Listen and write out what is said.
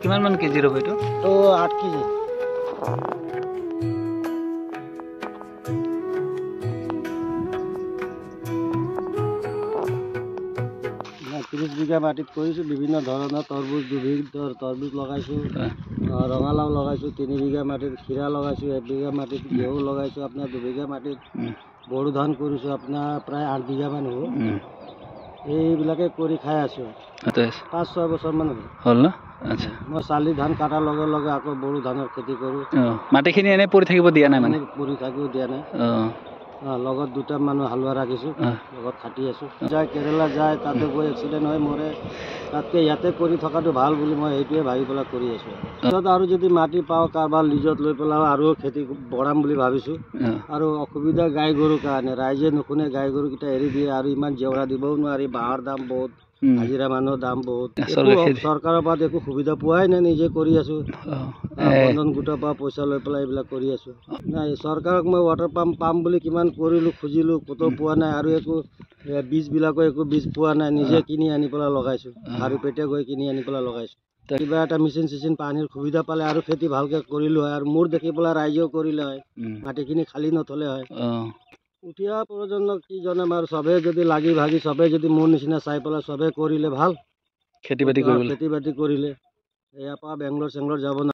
কিমান মান কেজি ৰ'ব এইটো? তো 8 কেজি। 30 বিঘা মাটিত কৰিছোঁ। বিভিন্ন ধৰণৰ তৰমুজ, তৰমুজ লগাইছোঁ, ৰঙালাও লগাইছোঁ। 3 বিঘা মাটিত খিৰা লগাইছোঁ। 1 বিঘা মাটিত ঘেঁহু লগাইছোঁ। আপোনাৰ 2 বিঘা মাটিত বড়ো ধান কৰিছোঁ। আপোনাৰ প্ৰায় 8 বিঘামান হ'ব। এইবিলাকে কৰি খাই আছোঁ। 5-6 বছৰমান হ'ল ন? আচ্ছা, মই চালি ধান কাটাৰ লগে লগে আকৌ বড়ো ধানৰ খেতি কৰোঁ। মাটিখিনি এনেই পৰি থাকিব দিয়া নাই মানে? পৰি থাকিব দিয়া নাই। লগত 2টা মানুহ হালোৱা ৰাখিছোঁ, লগত খাটি আছোঁ। যায় কেৰেলা যায়, তাতে গৈ এক্সিডেণ্ট হয় মৰে। তাতকৈ ইয়াতে কৰি থকাটো ভাল বুলি মই সেইটোৱে ভাবি পেলাই কৰি আছোঁ। পিছত আৰু যদি মাটি পাওঁ কাৰোবাৰ লিজত লৈ পেলাই আৰু খেতি বঢ়াম বুলি ভাবিছোঁ। আৰু অসুবিধা গাই গৰুৰ কাৰণে ৰাইজে নুশুনে, গাই গৰুকেইটা এৰি দিয়ে। আৰু ইমান জেওৰা দিবও নোৱাৰি, বাঁহৰ দাম বহুত, হাজিৰা মানুহৰ দাম বহুত। চৰকাৰৰ পৰা একো সুবিধা পোৱাই নাই, নিজে কৰি আছোঁ। বন্ধন গোটৰ পৰা পইচা লৈ পেলাই এইবিলাক কৰি আছোঁ। নাই, চৰকাৰক মই ৱাটাৰ পাম্প পাম বুলি কিমান কৰিলোঁ, খুজিলোঁ, ক'তো পোৱা নাই। আৰু একো বীজবিলাকো একো বীজ পোৱা নাই, নিজে কিনি আনি পেলাই লগাইছোঁ। আৰু পেটে গৈ কিনি আনি পেলাই লগাইছোঁ। কিবা এটা মেচিন পানীৰ সুবিধা পালে আৰু খেতি ভালকৈ কৰিলোঁ হয়। আৰু মোৰ দেখি পেলাই ৰাইজেও কৰিলে হয়, মাটিখিনি খালী নথলে হয়। উঠি অহা প্ৰজন্মক কি জনাম আৰু, চবেই যদি লাগি ভাগি চবেই যদি মোৰ নিচিনা চাই পেলাই চবেই কৰিলে ভাল। খেতি বাতি কৰিলে ইয়াৰ পৰা বেংগলোৰ চেংগলোৰ যাব